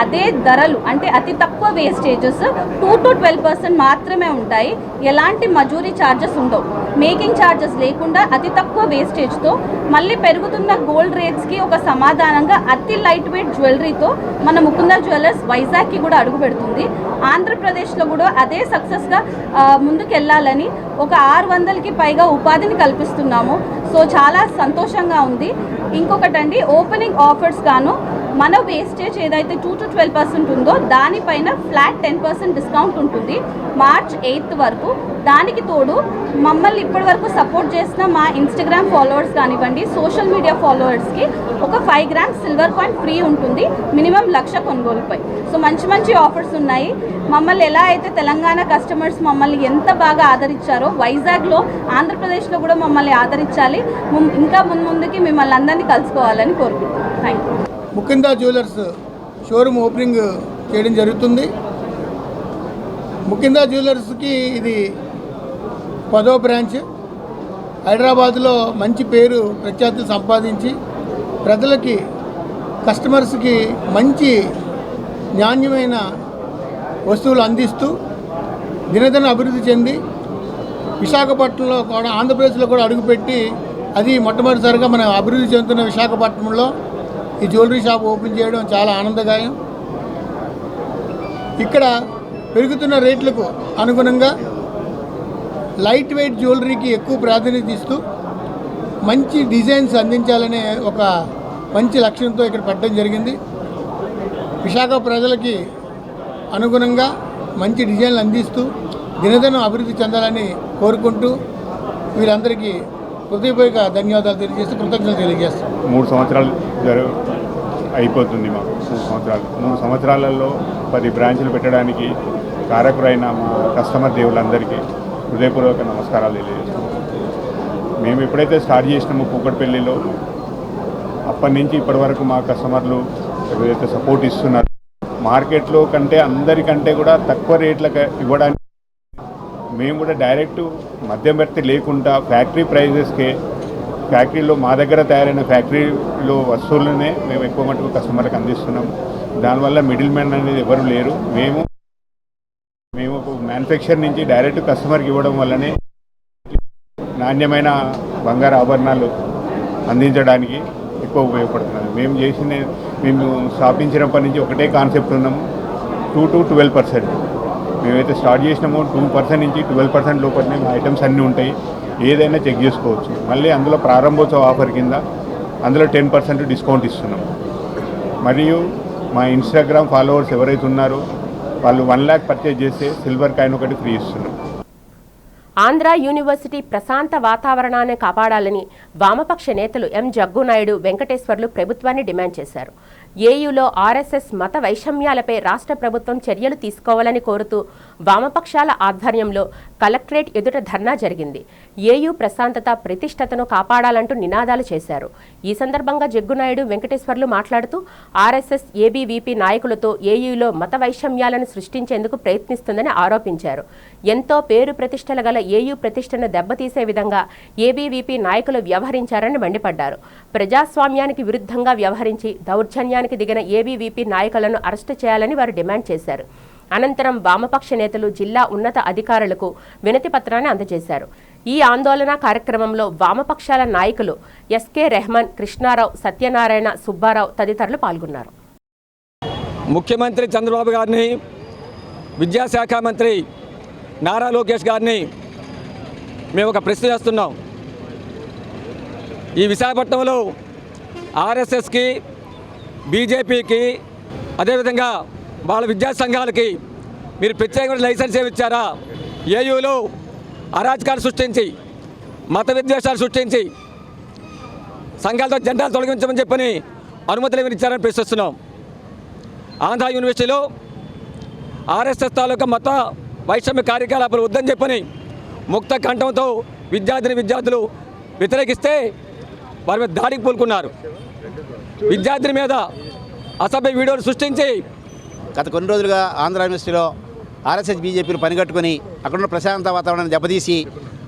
అదే ధరలు అంటే అతి తక్కువ వేస్టేజెస్ 2 to 12% మాత్రమే ఉంటాయి. ఎలాంటి మజూరీ ఛార్జెస్ ఉండవు. మేకింగ్ ఛార్జెస్ లేకుండా అతి తక్కువ వేస్టేజ్తో మళ్ళీ పెరుగుతున్న గోల్డ్ రేట్స్కి ఒక సమాధానంగా అతి లైట్ వెయిట్ జ్యువెలరీతో మన ముకుంద జ్యువెలర్స్ వైజాగ్కి కూడా అడుగు పెడుతుంది. ఆంధ్రప్రదేశ్లో కూడా అదే సక్సెస్గా ముందుకెళ్ళాలని ఒక 600కి పైగా ఉపాధిని కల్పిస్తున్నాము. సో చాలా సంతోషంగా ఉంది. ఇంకొకటండి, ఓపెనింగ్ ఆఫర్స్ గాను మన వేస్టేజ్ ఏదైతే 2 to 12% ఉందో దానిపైన ఫ్లాట్ 10% డిస్కౌంట్ ఉంటుంది March 8th వరకు. దానికి తోడు మమ్మల్ని ఇప్పటి వరకు సపోర్ట్ చేసిన మా ఇన్స్టాగ్రామ్ ఫాలోవర్స్ కానివ్వండి, సోషల్ మీడియా ఫాలోవర్స్కి ఒక 5 grams సిల్వర్ కాయిన్ ఫ్రీ ఉంటుంది మినిమం 1,00,000 కొనుగోలుపై. సో మంచి మంచి ఆఫర్స్ ఉన్నాయి. మమ్మల్ని ఎలా అయితే తెలంగాణ కస్టమర్స్ మమ్మల్ని ఎంత బాగా ఆదరించారో వైజాగ్లో, ఆంధ్రప్రదేశ్లో కూడా మమ్మల్ని ఆదరించాలి. ఇంకా ముందుకి మిమ్మల్ని అందరినీ కలుసుకోవాలని కోరుకుంటున్నాం. Thank you. Mukunda jewellers showroom opening చేయడం జరుగుతుంది. ముకుందా జ్యువెలర్స్కి ఇది 10వ బ్రాంచ్. హైదరాబాద్లో మంచి పేరు ప్రఖ్యాతులు సంపాదించి ప్రజలకి, కస్టమర్స్కి మంచి నాణ్యమైన వస్తువులు అందిస్తూ దినదిన అభివృద్ధి చెంది విశాఖపట్నంలో కూడా, ఆంధ్రప్రదేశ్లో కూడా అడుగుపెట్టి, అది మొట్టమొదటిసారిగా మన అభివృద్ధి చెందుతున్న విశాఖపట్నంలో ఈ జ్యువెలరీ షాప్ ఓపెన్ చేయడం చాలా ఆనందదాయం. ఇక్కడ పెరుగుతున్న రేట్లకు అనుగుణంగా లైట్ వెయిట్ జ్యువెలరీకి ఎక్కువ ప్రాధాన్యత ఇస్తూ మంచి డిజైన్స్ అందించాలనే ఒక మంచి లక్ష్యంతో ఇక్కడ పెట్టడం జరిగింది. విశాఖ ప్రజలకి అనుగుణంగా మంచి డిజైన్లు అందిస్తూ దినదినం అభివృద్ధి చెందాలని కోరుకుంటూ వీరందరికీ హృదయపూర్వక ధన్యవాదాలు తెలియజేస్తూ కృతజ్ఞతలు తెలియజేస్తాం. 3 సంవత్సరాలు అయిపోతుంది మాకు. 3 సంవత్సరాలలో 10 బ్రాంచ్లు పెట్టడానికి కారకురైన మా కస్టమర్ దేవులందరికీ హృదయపూర్వక నమస్కారాలు తెలియజేస్తాం. మేము ఎప్పుడైతే స్టార్ట్ చేసినామో కూకట్పల్లిలో, అప్పటి నుంచి ఇప్పటి వరకు మా కస్టమర్లు ఏదైతే సపోర్ట్ ఇస్తున్నారు, మార్కెట్లో కంటే అందరికంటే కూడా తక్కువ రేట్లకు ఇవ్వడానికి మేము కూడా డైరెక్ట్ మధ్యవర్తి లేకుండా ఫ్యాక్టరీ ప్రైజెస్కే, ఫ్యాక్టరీలో మా దగ్గర తయారైన ఫ్యాక్టరీలో వస్తువులనే మేము ఎక్కువ మటుకు కస్టమర్లకు అందిస్తున్నాము. దానివల్ల మిడిల్ మ్యాన్ అనేది ఎవరు లేరు. మేము మ్యానుఫ్యాక్చర్ నుంచి డైరెక్ట్ కస్టమర్కి ఇవ్వడం వల్లనే నాణ్యమైన బంగారు ఆభరణాలు అందించడానికి ఎక్కువ ఉపయోగపడుతున్నది. మేము స్థాపించినప్పటి నుంచి ఒకటే కాన్సెప్ట్ ఉన్నాము, 2 to 12%. మేమైతే స్టార్ట్ చేసినామో 2% నుంచి 12% లోపలనే మా ఐటమ్స్ అన్నీ ఉంటాయి. ఏదైనా చెక్ చేసుకోవచ్చు. మళ్ళీ అందులో ప్రారంభోత్సవ ఆఫర్ కింద అందులో 10% డిస్కౌంట్ ఇస్తున్నాం. మరియు మా ఇన్స్టాగ్రామ్ ఫాలోవర్స్ ఎవరైతే ఉన్నారో వాళ్ళు 1 lakh పర్చేజ్ చేస్తే సిల్వర్ కాయిన్ ఒకటి ఫ్రీ ఇస్తున్నాం. ఆంధ్ర యూనివర్సిటీ ప్రశాంత వాతావరణాన్ని కాపాడాలని వామపక్ష నేతలు ఎం జగ్గునాయుడు, వెంకటేశ్వర్లు ప్రభుత్వాన్ని డిమాండ్ చేశారు. ఏయూలో ఆర్ఎస్ఎస్ మత వైషమ్యాలపై రాష్ట్ర ప్రభుత్వం చర్యలు తీసుకోవాలని కోరుతూ వామపక్షాల ఆధ్వర్యంలో కలెక్టరేట్ ఎదుట ధర్నా జరిగింది. ఏయూ ప్రశాంతత, ప్రతిష్టతను కాపాడాలంటూ నినాదాలు చేశారు. ఈ సందర్భంగా జగ్గునాయుడు, వెంకటేశ్వర్లు మాట్లాడుతూ ఆర్ఎస్ఎస్, ఏబీవీపీ నాయకులతో ఏయూలో మత వైషమ్యాలను సృష్టించేందుకు ప్రయత్నిస్తుందని ఆరోపించారు. ఎంతో పేరు ప్రతిష్టలు గల ఏయూ ప్రతిష్టను దెబ్బతీసే విధంగా ఏబీవీపీ నాయకులు వ్యవహరించారని మండిపడ్డారు. ప్రజాస్వామ్యానికి విరుద్ధంగా వ్యవహరించి దౌర్జన్యానికి దిగిన ఏబీవీపీ నాయకులను అరెస్టు చేయాలని వారు డిమాండ్ చేశారు. అనంతరం వామపక్ష నేతలు జిల్లా ఉన్నత అధికారులకు వినతి పత్రాన్ని అందజేశారు. ఈ ఆందోళన కార్యక్రమంలో వామపక్షాల నాయకులు ఎస్కే రెహమాన్, కృష్ణారావు, సత్యనారాయణ, సుబ్బారావు తదితరులు పాల్గొన్నారు. ముఖ్యమంత్రి చంద్రబాబు గారిని, విద్యాశాఖ మంత్రి నారా లోకేష్ గారిని మేము ఒక ప్రశ్న చేస్తున్నాం. ఈ విశాఖపట్నంలో ఆర్ఎస్ఎస్కి, బీజేపీకి, అదేవిధంగా వాళ్ళ విద్యా సంఘాలకి మీరు ప్రత్యేకమైన లైసెన్స్ ఇచ్చారా? ఏయూలో అరాచకాలు సృష్టించి, మత విద్వేషాలు సృష్టించి, సంఘాలతో జెండాలు తొలగించమని చెప్పని అనుమతులు ఏమి ఇచ్చారని ప్రశ్నిస్తున్నాం. ఆంధ్ర యూనివర్సిటీలో ఆర్ఎస్ఎస్ తాలూకా మత వైషమ్య కార్యకలాపాలు వద్దని చెప్పని ముక్త కంఠంతో విద్యార్థులు వ్యతిరేకిస్తే వారి మీద దాడికి పూనుకున్నారు. విద్యార్థిని మీద అసభ్య వీడియోలు సృష్టించి గత కొన్ని రోజులుగా ఆంధ్ర యూనివర్సిటీలో ఆర్ఎస్ఎస్, బీజేపీలు పనిగట్టుకొని అక్కడున్న ప్రశాంత వాతావరణాన్ని దెబ్బతీసి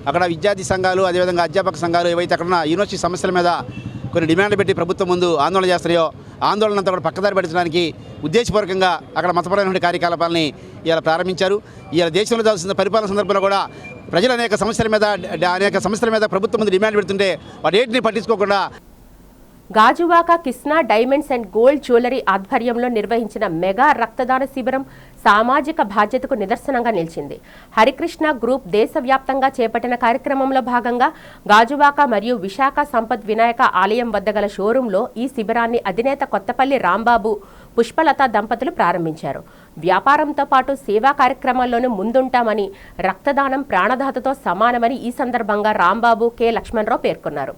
అక్కడ విద్యార్థి సంఘాలు, అదేవిధంగా అధ్యాపక సంఘాలు ఏవైతే అక్కడున్న యూనివర్సిటీ సమస్యల మీద కొన్ని డిమాండ్లు పెట్టి ప్రభుత్వం ముందు ఆందోళన చేస్తాయో ఆందోళన అంతా కూడా పక్కదారి పడించడానికి ఉద్దేశపూర్వకంగా అక్కడ మతపరమైన కార్యకలాపాలని ఇలా ప్రారంభించారు. ఇలా దేశంలో జరుగుతున్న పరిపాలన సందర్భంలో కూడా ప్రజలు అనేక సమస్యల మీద ప్రభుత్వం ముందు డిమాండ్ పెడుతుంటే వాటిని పట్టించుకోకుండా Gajuwaka Krishna diamonds and gold jewellery ఆధ్వర్యంలో నిర్వహించిన మెగా రక్తదాన శిబిరం సామాజిక బాధ్యతకు నిదర్శనంగా నిలిచింది. హరికృష్ణ గ్రూప్ దేశవ్యాప్తంగా చేపట్టిన కార్యక్రమంలో భాగంగా గాజువాక మరియు విశాఖ సంపత్ వినాయక ఆలయం వద్ద గల షోరూంలో ఈ శిబిరాన్ని అధినేత కొత్తపల్లి రాంబాబు, పుష్పలత దంపతులు ప్రారంభించారు. వ్యాపారంతో పాటు సేవా కార్యక్రమాల్లోనూ ముందుంటామని, రక్తదానం ప్రాణదాతతో సమానమని ఈ సందర్భంగా రాంబాబు, కె లక్ష్మణరావు పేర్కొన్నారు.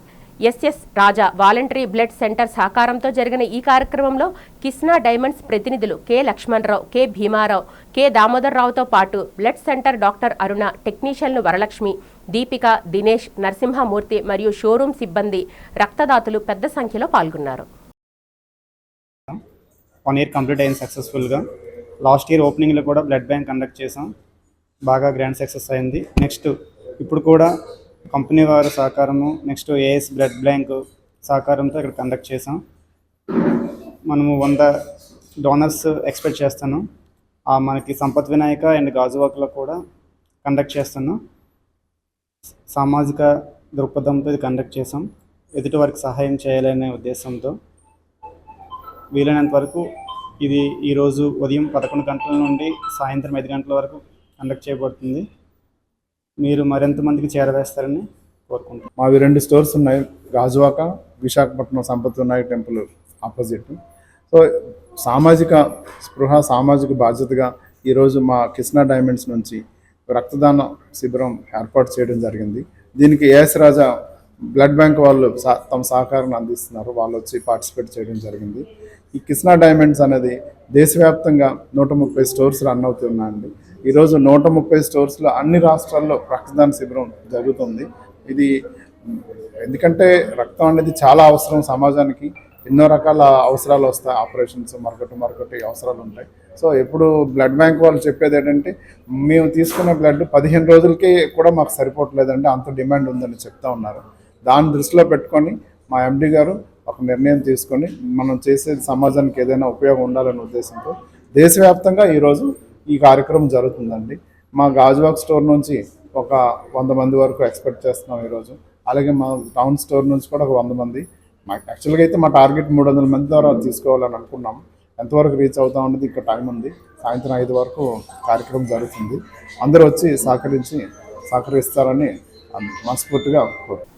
SS Raja voluntary blood centre సహకారంతో జరిగిన ఈ కార్యక్రమంలో కిస్నా డైమండ్స్ ప్రతినిధులు K Lakshmanarao, K Bhimarao, K దామోదర్రావుతో పాటు బ్లడ్ సెంటర్ డాక్టర్ అరుణ, టెక్నీషియన్లు వరలక్ష్మి, దీపిక, దినేష్, నరసింహమూర్తి మరియు షోరూం సిబ్బంది, రక్తదాతలు పెద్ద సంఖ్యలో పాల్గొన్నారు. 1 year కంప్లీట్ అయింది సక్సెస్ఫుల్గా. లాస్ట్ ఇయర్ ఓపెనింగ్లో కూడా బ్లడ్ బ్యాంక్ కండక్ట్ చేసాం, బాగా గ్రాండ్ సక్సెస్ అయింది. నెక్స్ట్ ఇప్పుడు కూడా కంపెనీ వారి సహకారము, నెక్స్ట్ ఏఎస్ బ్లడ్ బ్యాంక్ సహకారంతో ఇక్కడ కండక్ట్ చేసాం. మనము 100 డోనర్స్ ఎక్స్పెక్ట్ చేస్తాను. మనకి సంపత్ వినాయక అండ్ గాజువాకలో కూడా కండక్ట్ చేస్తాను. సామాజిక దృక్పథంతో ఇది కండక్ట్ చేసాం. ఎదుటి వారికి సహాయం చేయాలనే ఉద్దేశంతో వీలైనంత వరకు ఇది ఈరోజు ఉదయం 11 గంటల నుండి సాయంత్రం 5 గంటల వరకు కండక్ట్ చేయబడుతుంది. మీరు మరింతమందికి చేరవేస్తారని కోరుకుంటున్నాను. మావి 2 స్టోర్స్ ఉన్నాయి, Gajuwaka, Visakhapatnam Sampath Vinayaka temple opposite. So సామాజిక స్పృహ, సామాజిక బాధ్యతగా ఈరోజు మా కిస్నా డైమండ్స్ నుంచి రక్తదాన శిబిరం ఏర్పాటు చేయడం జరిగింది. దీనికి ఏఎస్ రాజా బ్లడ్ బ్యాంక్ వాళ్ళు తమ సహకారాన్ని అందిస్తున్నారు. వాళ్ళు వచ్చి పార్టిసిపేట్ చేయడం జరిగింది. ఈ కిస్నా డైమండ్స్ అనేది దేశవ్యాప్తంగా 130 స్టోర్స్ రన్ అవుతున్నాయండి. ఈరోజు 130 స్టోర్స్లో అన్ని రాష్ట్రాల్లో రక్తదాన శిబిరం జరుగుతుంది. ఇది ఎందుకంటే రక్తం అనేది చాలా అవసరం సమాజానికి. ఎన్నో రకాల అవసరాలు వస్తాయి, ఆపరేషన్స్, మరొకటి అవసరాలు ఉంటాయి. సో ఎప్పుడు బ్లడ్ బ్యాంక్ వాళ్ళు చెప్పేది ఏంటంటే, మేము తీసుకున్న బ్లడ్ 15 రోజులకి కూడా మాకు సరిపోవట్లేదండి, అంత డిమాండ్ ఉందని చెప్తా ఉన్నారు. దాన్ని దృష్టిలో పెట్టుకొని మా ఎండి గారు ఒక నిర్ణయం తీసుకొని మనం చేసేది సమాజానికి ఏదైనా ఉపయోగం ఉండాలనే ఉద్దేశంతో దేశవ్యాప్తంగా ఈరోజు ఈ కార్యక్రమం జరుగుతుందండి. మా గాజువాక్ స్టోర్ నుంచి ఒక 100 మంది వరకు ఎక్స్పెక్ట్ చేస్తున్నాం ఈరోజు. అలాగే మా టౌన్ స్టోర్ నుంచి కూడా ఒక 100 మంది. మాకు యాక్చువల్గా అయితే మా టార్గెట్ 300 మంది ద్వారా తీసుకోవాలని అనుకున్నాం. ఎంతవరకు రీచ్ అవుతా ఉన్నది ఇంకా టైం ఉంది. సాయంత్రం 5 వరకు కార్యక్రమం జరుగుతుంది. అందరూ వచ్చి సహకరిస్తారని మనస్ఫూర్తిగా కోరుతున్నాం.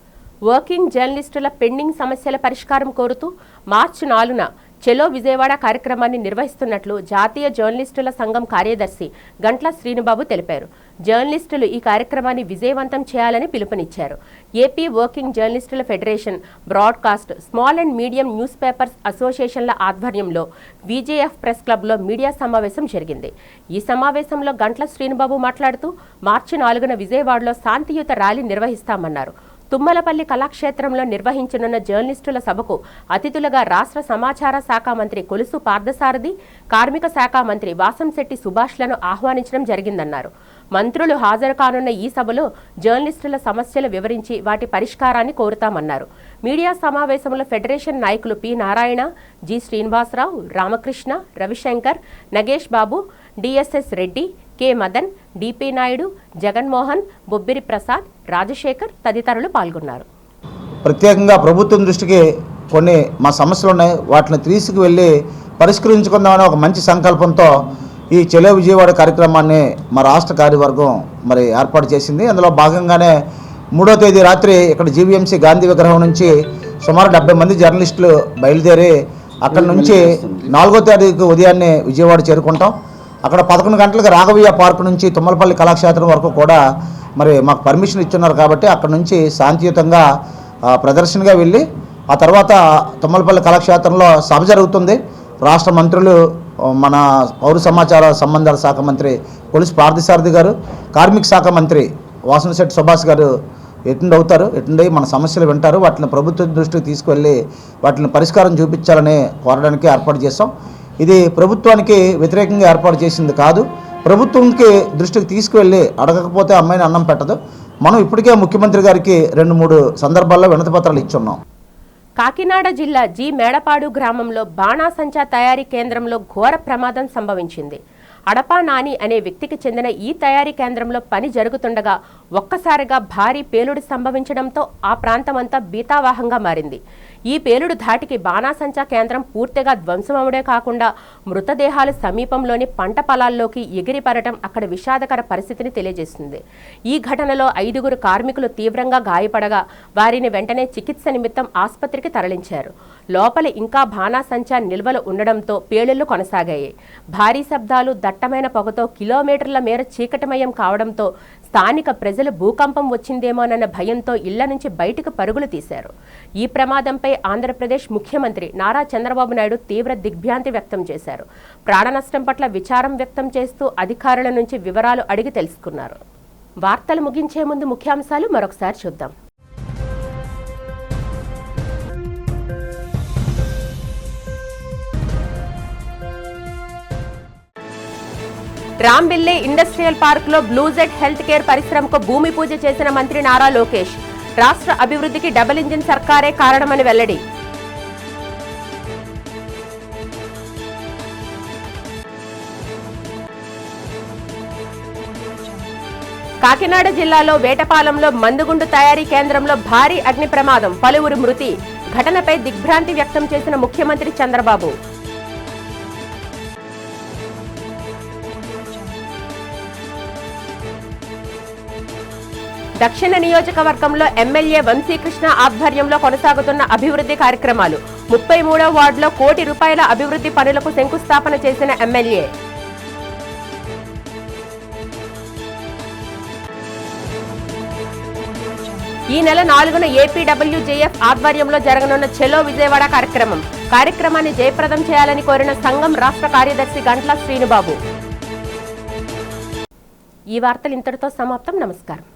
వర్కింగ్ జర్నలిస్టుల పెండింగ్ సమస్యల పరిష్కారం కోరుతూ మార్చి 4న చెలో విజయవాడ కార్యక్రమాన్ని నిర్వహిస్తున్నట్లు జాతీయ జర్నలిస్టుల సంఘం కార్యదర్శి గంట్ల శ్రీనుబాబు తెలిపారు. జర్నలిస్టులు ఈ కార్యక్రమాన్ని విజయవంతం చేయాలని పిలుపునిచ్చారు. ఏపీ వర్కింగ్ జర్నలిస్టుల federation, broadcast, small and medium newspapers అసోసియేషన్ల ఆధ్వర్యంలో విజేఎఫ్ ప్రెస్ క్లబ్లో మీడియా సమావేశం జరిగింది. ఈ సమావేశంలో గంట్ల శ్రీనుబాబు మాట్లాడుతూ మార్చి 4న విజయవాడలో శాంతియుత ర్యాలీ నిర్వహిస్తామన్నారు. తుమ్మలపల్లి కళాక్షేత్రంలో నిర్వహించనున్న జర్నలిస్టుల సభకు అతిథులుగా రాష్ట్ర సమాచార శాఖ మంత్రి కొలుసు పార్థసారథి, కార్మిక శాఖ మంత్రి వాసంశెట్టి సుభాష్లను ఆహ్వానించడం జరిగిందన్నారు. మంత్రులు హాజరు కానున్న ఈ సభలో జర్నలిస్టుల సమస్యలు వివరించి వాటి పరిష్కారాన్ని కోరుతామన్నారు. మీడియా సమావేశంలో ఫెడరేషన్ నాయకులు P Narayana, G Srinivasarao, Ramakrishna, Ravishankar, Nagesh Babu, DSS Reddy, K Madan, DP Naidu, Jaganmohan, Bobbiri Prasad, Rajasekhar తదితరులు పాల్గొన్నారు. ప్రత్యేకంగా ప్రభుత్వం దృష్టికి కొన్ని మా సమస్యలు ఉన్నాయి, వాటిని తీసుకువెళ్ళి పరిష్కరించుకుందామనే ఒక మంచి సంకల్పంతో ఈ చెలో విజయవాడ కార్యక్రమాన్ని మా రాష్ట్ర కార్యవర్గం ఏర్పాటు చేసింది. అందులో భాగంగానే 3వ తేదీ రాత్రి ఇక్కడ జీవీఎంసీ గాంధీ విగ్రహం నుంచి సుమారు 70 మంది జర్నలిస్టులు బయలుదేరి అక్కడి నుంచి 4వ తారీఖు ఉదయాన్నే విజయవాడ చేరుకుంటాం. అక్కడ 11 గంటలకు రాఘవయ్య పార్క్ నుంచి తుమ్మలపల్లి కళాక్షేత్రం వరకు కూడా మాకు పర్మిషన్ ఇచ్చున్నారు కాబట్టి అక్కడ నుంచి శాంతియుతంగా ప్రదర్శనగా వెళ్ళి ఆ తర్వాత తుమ్మలపల్లి కళాక్షేత్రంలో సభ జరుగుతుంది. రాష్ట్ర మంత్రులు, మన పౌర సమాచార సంబంధాల శాఖ మంత్రి కొలుసు పార్థసారథి గారు, కార్మిక శాఖ మంత్రి వాసంశెట్టి సుభాష్ గారు అటెండ్ అవుతారు. అటెండ్ అయ్యి మన సమస్యలు వింటారు. వాటిని ప్రభుత్వం దృష్టికి తీసుకువెళ్ళి వాటిని పరిష్కారం చూపించాలని కోరడానికి ఏర్పాటు చేస్తాం. ఇది ప్రభుత్వానికి వ్యతిరేకంగా ఏర్పాటు చేసింది కాదు. ప్రభుత్వంకి దృష్టికి తీసుకువెళ్ళి అడగకపోతే అమ్మాయిని అన్నం పెట్టదు. మనం ఇప్పటికే ముఖ్యమంత్రి గారికి 2-3 సందర్భాల్లో వినతి పత్రాలు ఇచ్చున్నాం. కాకినాడ జిల్లా జి మేడపాడు గ్రామంలో బాణాసంచా తయారీ కేంద్రంలో ఘోర ప్రమాదం సంభవించింది. అడపా నాని అనే వ్యక్తికి చెందిన ఈ తయారీ కేంద్రంలో పని జరుగుతుండగా ఒక్కసారిగా భారీ పేలుడు సంభవించడంతో ఆ ప్రాంతమంతా భీతావహంగా మారింది. ఈ పేలుడు ధాటికి బాణాసంచా కేంద్రం పూర్తిగా ధ్వంసమవడే కాకుండా మృతదేహాలు సమీపంలోని పంట పొలాల్లోకి ఎగిరిపడటం అక్కడ విషాదకర పరిస్థితిని తెలియజేస్తుంది. ఈ ఘటనలో 5గురు కార్మికులు తీవ్రంగా గాయపడగా వారిని వెంటనే చికిత్స నిమిత్తం ఆసుపత్రికి తరలించారు. లోపల ఇంకా బాణాసంచా నిల్వలు ఉండడంతో పేలుళ్లు కొనసాగాయి. భారీ శబ్దాలు, దట్టమైన పొగతో కిలోమీటర్ల మేర చీకటిమయం కావడంతో స్థానిక ప్రజలు భూకంపం వచ్చిందేమోనన్న భయంతో ఇళ్ల నుంచి బయటకు పరుగులు తీశారు. ఈ ప్రమాదంపై ఆంధ్రప్రదేశ్ ముఖ్యమంత్రి నారా చంద్రబాబు నాయుడు తీవ్ర దిగ్భ్రాంతి వ్యక్తం చేశారు. ప్రాణ నష్టం పట్ల విచారం వ్యక్తం చేస్తూ అధికారుల నుంచి వివరాలు అడిగి తెలుసుకున్నారు. వార్తలు ముగించే ముందు ముఖ్యాంశాలు మరొకసారి చూద్దాం. రాంబిల్లే ఇండస్ట్రియల్ పార్క్ లో బ్లూజెట్ హెల్త్ కేర్ పరిశ్రమకు భూమి పూజ చేసిన మంత్రి నారా లోకేష్. రాష్ట్ర అభివృద్ధికి డబుల్ ఇంజిన్ సర్కారే కారణమని వెల్లడి. కాకినాడ జిల్లాలో వేటపాలెంలో మందుగుండు తయారీ కేంద్రంలో భారీ అగ్ని ప్రమాదం, పలువురు మృతి. ఘటనపై దిగ్భ్రాంతి వ్యక్తం చేసిన ముఖ్యమంత్రి చంద్రబాబు. దక్షిణ నియోజకవర్గంలో ఎమ్మెల్యే వంశీకృష్ణ ఆధ్వర్యంలో కొనసాగుతున్న అభివృద్ధి కార్యక్రమాలు. 33వ వార్డులో ₹1 కోటి అభివృద్ధి పనులకు శంకుస్థాపన చేసిన ఎమ్మెల్యే. ఈ నెల 4న ఏపీడబ్ల్యూజేఎఫ్ ఆధ్వర్యంలో జరగనున్న చెలో విజయవాడ కార్యక్రమాన్ని జయప్రదం చేయాలని కోరిన సంఘం రాష్ట్ర కార్యదర్శి గంట్ల శ్రీనుబాబు. ఈ వార్తలు ఇంతటితో సమాప్తం. నమస్కారం.